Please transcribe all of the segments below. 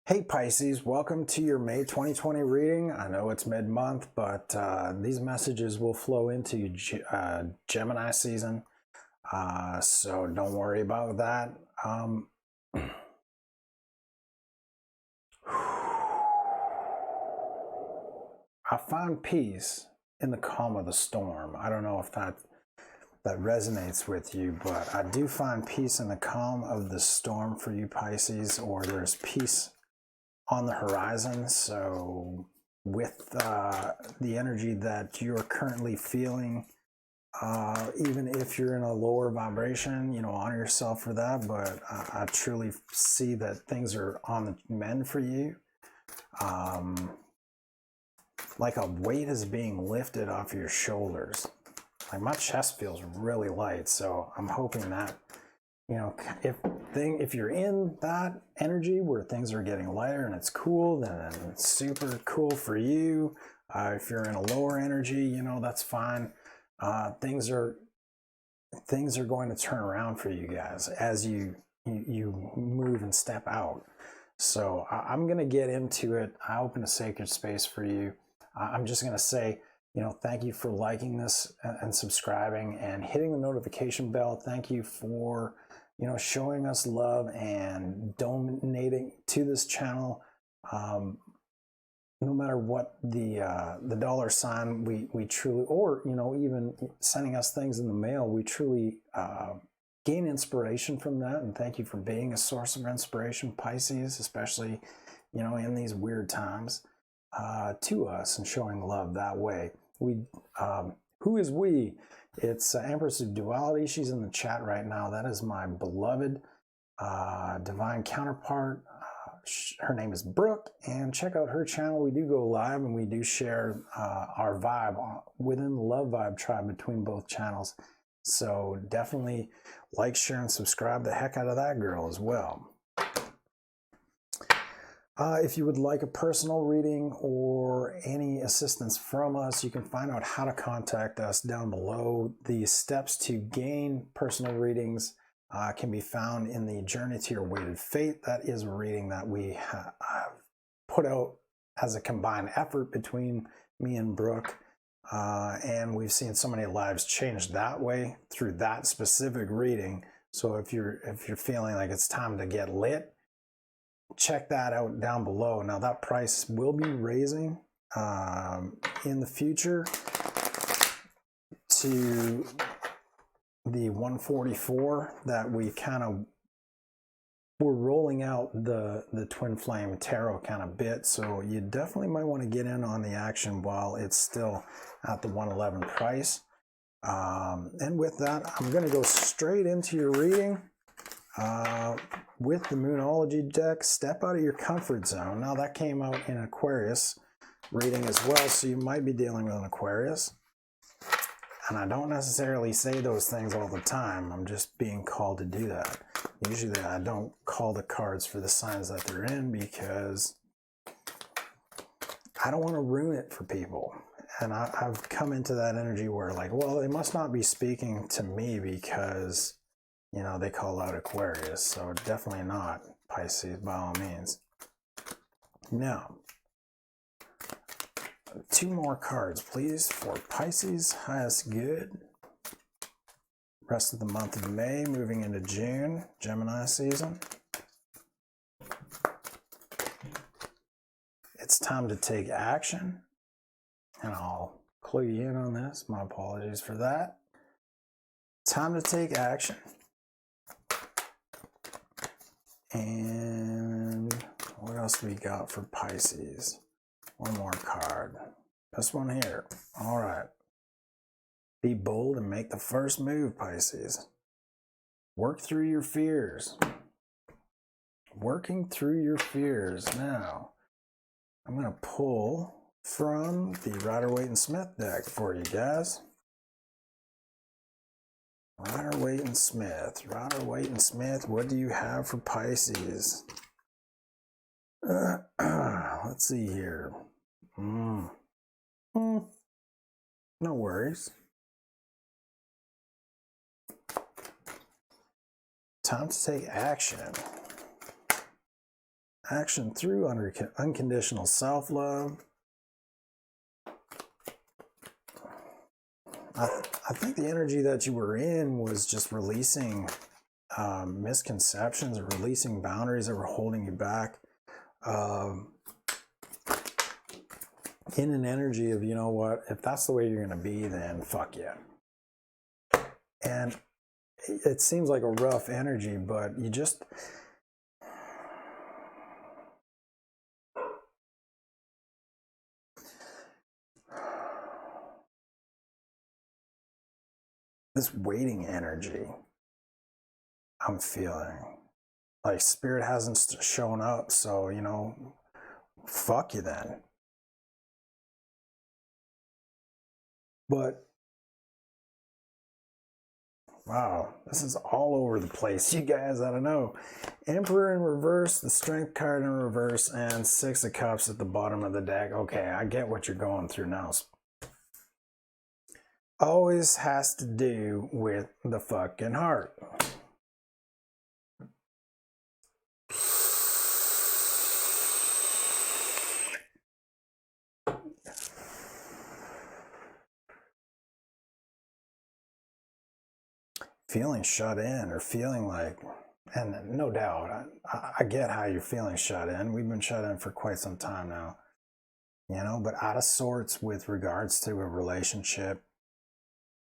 Hey Pisces, welcome to your May 2020 reading. I know it's mid-month, but these messages will flow into Gemini season, so don't worry about that. I find peace in the calm of the storm. I don't know if that resonates with you, but I do find peace in the calm of the storm for you Pisces, or there's peace on the horizon. So with the energy that you're currently feeling, even if you're in a lower vibration, you know, honor yourself for that. But I truly see that things are on the mend for you. Like a weight is being lifted off your shoulders. Like my chest feels really light. So I'm hoping that, you know, if you're in that energy where things are getting lighter and it's cool, then it's super cool for you. If you're in a lower energy, you know, that's fine. Things are going to turn around for you guys as you move and step out. So I'm going to get into it. I open a sacred space for you. I'm just going to say, you know, thank you for liking this and subscribing and hitting the notification bell. Thank you for, you know, showing us love and donating to this channel. No matter what the dollar sign, we truly, or, you know, even sending us things in the mail, we truly gain inspiration from that. And thank you for being a source of inspiration, Pisces, especially, you know, in these weird times, to us and showing love that way. Who is we? It's Empress of Duality. She's in the chat right now. That is my beloved divine counterpart. Her name is Brooke, and check out her channel. We do go live and we do share our vibe within the Love Vibe tribe between both channels. So definitely like, share, and subscribe the heck out of that girl as well. If you would like a personal reading or any assistance from us, you can find out how to contact us down below. The steps to gain personal readings can be found in the Journey to Your Weighted Fate. That is a reading that we have put out as a combined effort between me and Brooke. And we've seen so many lives change that way through that specific reading. So if you're feeling like it's time to get lit, check that out down below. Now that price will be raising in the future to the 144 that we kind of were rolling out the Twin Flame Tarot kind of bit. So you definitely might want to get in on the action while it's still at the 111 price. And with that, I'm going to go straight into your reading. With the Moonology deck, step out of your comfort zone. Now that came out in Aquarius reading as well, so you might be dealing with an Aquarius. And I don't necessarily say those things all the time. I'm just being called to do that. Usually I don't call the cards for the signs that they're in because I don't want to ruin it for people. And I've come into that energy where, like, well, they must not be speaking to me because, you know, they call out Aquarius. So definitely not Pisces by all means. Now, 2 more cards, please, for Pisces. Highest good. Rest of the month of May, moving into June, Gemini season. It's time to take action. And I'll clue you in on this. My apologies for that. Time to take action. And what else we got for Pisces? One more card. This one here. All right. Be bold and make the first move, Pisces. Work through your fears. Working through your fears. Now, I'm going to pull from the Rider-Waite-Smith deck for you guys. Rider-Waite-Smith. Rider-Waite-Smith, what do you have for Pisces? Let's see here. No worries. Time to take action. action through unconditional self-love. I think the energy that you were in was just releasing misconceptions or releasing boundaries that were holding you back. In an energy of, you know what, if that's the way you're going to be, then fuck yeah. And it seems like a rough energy, but you just... this waiting energy I'm feeling. Like spirit hasn't shown up, so, you know, fuck you then. But wow, this is all over the place, you guys. I don't know. Emperor in reverse, the Strength card in reverse, and Six of Cups at the bottom of the deck. Okay, I get what you're going through now. Always has to do with the fucking heart. Feeling shut in, or feeling like, and no doubt, I get how you're feeling shut in. We've been shut in for quite some time now, you know, but out of sorts with regards to a relationship,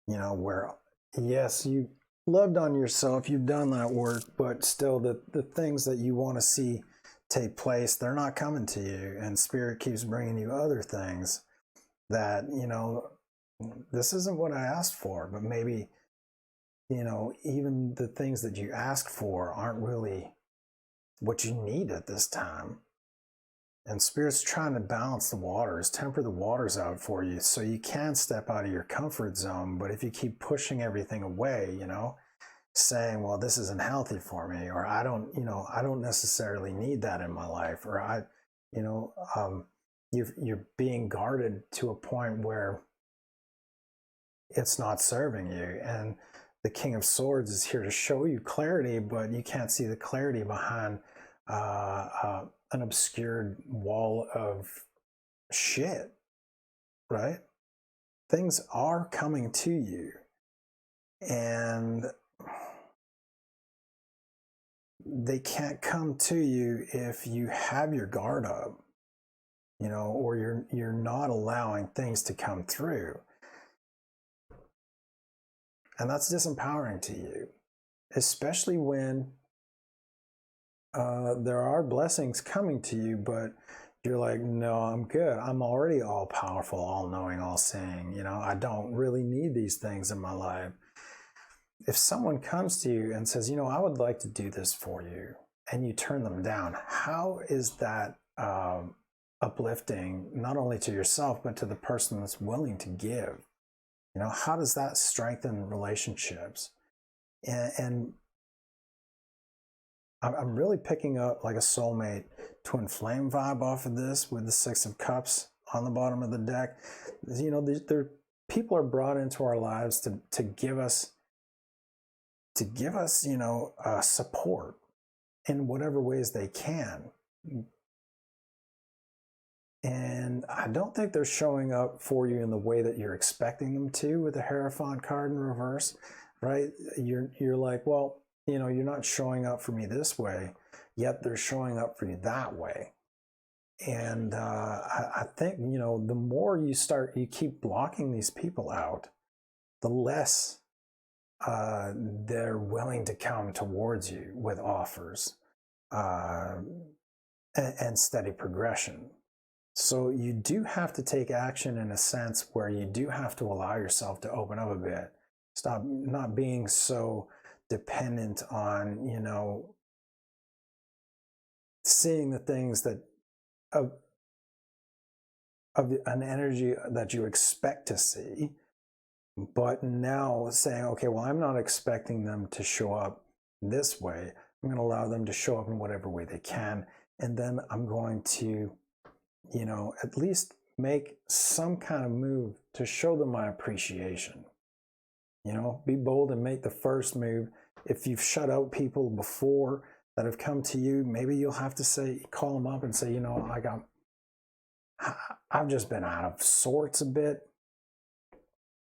you know, where, yes, you loved on yourself, you've done that work, but still the things that you want to see take place, they're not coming to you, and spirit keeps bringing you other things that, you know, this isn't what I asked for, but maybe, you know, even the things that you ask for aren't really what you need at this time. And spirit's trying to balance the waters, temper the waters out for you, so you can step out of your comfort zone. But if you keep pushing everything away, you know, saying, well, this isn't healthy for me, or I don't, you know, I don't necessarily need that in my life, or I, you know, you're being guarded to a point where it's not serving you. And the King of Swords is here to show you clarity, but you can't see the clarity behind an obscured wall of shit, right? Things are coming to you, and they can't come to you if you have your guard up, you know, or you're not allowing things to come through. And that's disempowering to you, especially when there are blessings coming to you, but you're like, no, I'm good. I'm already all powerful, all knowing, all seeing. You know, I don't really need these things in my life. If someone comes to you and says, you know, I would like to do this for you, and you turn them down, how is that uplifting, not only to yourself, but to the person that's willing to give? You know, how does that strengthen relationships? And I'm really picking up like a soulmate twin flame vibe off of this with the Six of Cups on the bottom of the deck. You know, people are brought into our lives to give us, you know, support in whatever ways they can. And I don't think they're showing up for you in the way that you're expecting them to with the Hierophant card in reverse, right? You're like, well, you know, you're not showing up for me this way, yet they're showing up for you that way. And I think, you know, the more you keep blocking these people out, the less they're willing to come towards you with offers and steady progression. So you do have to take action in a sense where you do have to allow yourself to open up a bit. Stop not being so dependent on, you know, seeing the things that of an energy that you expect to see, but now saying, okay, well, I'm not expecting them to show up this way. I'm going to allow them to show up in whatever way they can. And then I'm going to, you know, at least make some kind of move to show them my appreciation. You know, be bold and make the first move. If you've shut out people before, that have come to you, maybe you'll have to call them up and say, you know, I've just been out of sorts a bit.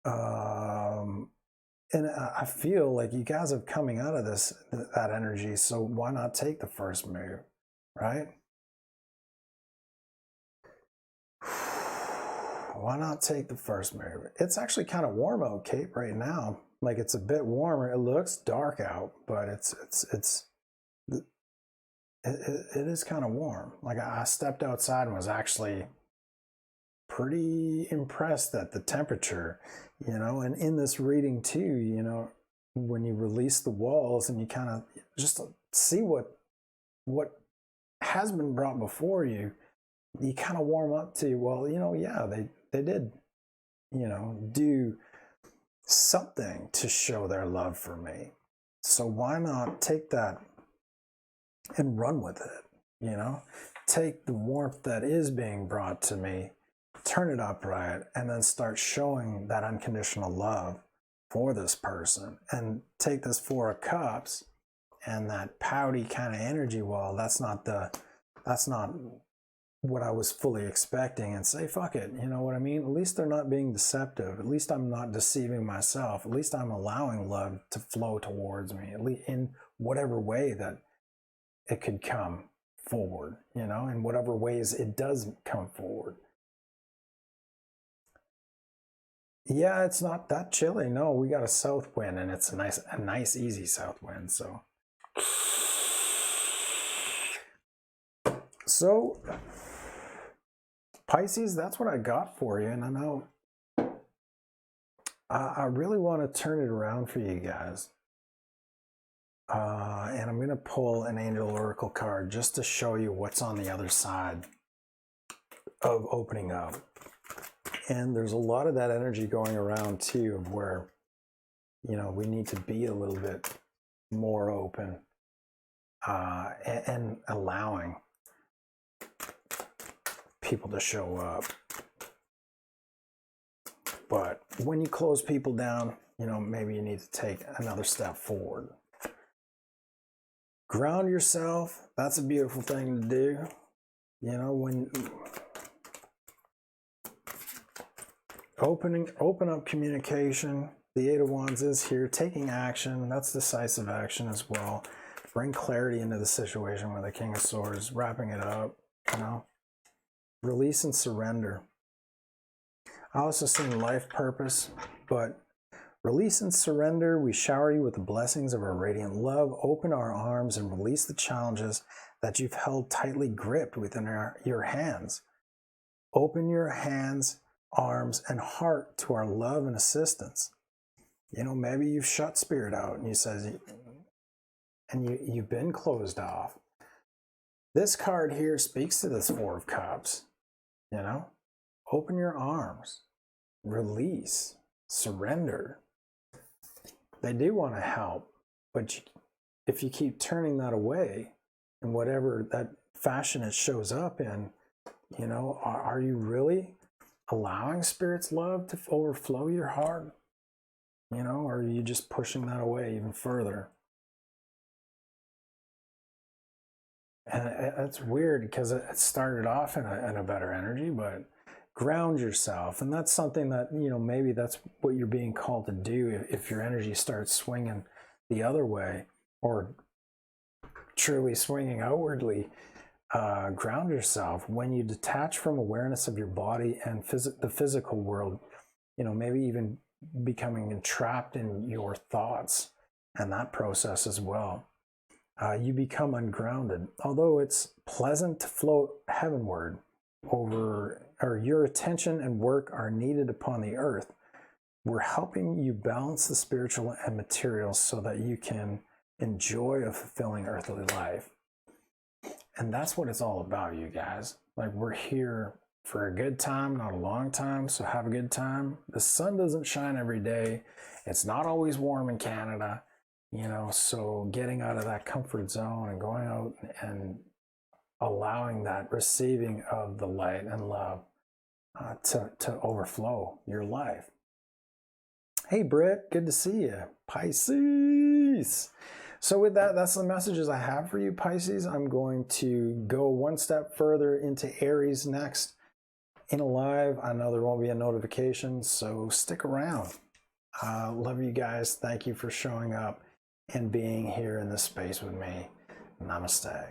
And I feel like you guys are coming out of that energy. So why not take the first move, right? Why not take the first move? It's actually kind of warm out, Kate, right now. Like, it's a bit warmer. It looks dark out, but it is kind of warm. Like, I stepped outside and was actually pretty impressed at the temperature, you know. And in this reading too, you know, when you release the walls and you kind of just see what has been brought before you, you kind of warm up to, well, you know, yeah, they did, you know, do something to show their love for me. So why not take that and run with it, you know? Take the warmth that is being brought to me, turn it upright, and then start showing that unconditional love for this person. And take this Four of Cups and that pouty kind of energy, well, that's not what I was fully expecting, and say, fuck it, you know what I mean? At least they're not being deceptive. At least I'm not deceiving myself. At least I'm allowing love to flow towards me, at least in whatever way that it could come forward, you know, in whatever ways it does come forward. Yeah, it's not that chilly. No, we got a south wind, and it's a nice easy south wind. So Pisces, that's what I got for you. And I know I really want to turn it around for you guys. And I'm going to pull an Angel Oracle card just to show you what's on the other side of opening up. And there's a lot of that energy going around too, of where, you know, we need to be a little bit more open and allowing people to show up. But when you close people down, you know, maybe you need to take another step forward. Ground yourself. That's a beautiful thing to do. You know, when open up communication. The Eight of Wands is here, taking action. That's decisive action as well. Bring clarity into the situation with the King of Swords, wrapping it up, you know. Release and surrender. I also see life purpose, but release and surrender. We shower you with the blessings of our radiant love. Open our arms and release the challenges that you've held tightly gripped within your hands. Open your hands, arms, and heart to our love and assistance. You know, maybe you've shut spirit out and you've been closed off. This card here speaks to this Four of Cups. You know, open your arms, release, surrender. They do want to help, but if you keep turning that away in whatever that fashion it shows up in, you know, are you really allowing Spirit's love to overflow your heart? You know, or are you just pushing that away even further? And it's weird because it started off in a better energy, but ground yourself. And that's something that, you know, maybe that's what you're being called to do if your energy starts swinging the other way, or truly swinging outwardly. Ground yourself. When you detach from awareness of your body and the physical world, you know, maybe even becoming entrapped in your thoughts and that process as well. You become ungrounded. Although it's pleasant to float heavenward or your attention and work are needed upon the earth, we're helping you balance the spiritual and material so that you can enjoy a fulfilling earthly life. And that's what it's all about, you guys. Like, we're here for a good time, not a long time, so have a good time. The sun doesn't shine every day. It's not always warm in Canada. You know, so getting out of that comfort zone and going out and allowing that receiving of the light and love to overflow your life. Hey, Britt, good to see you. Pisces. So with that, that's the messages I have for you, Pisces. I'm going to go one step further into Aries next in a live. I know there won't be a notification, so stick around. Love you guys. Thank you for showing up and being here in this space with me. Namaste.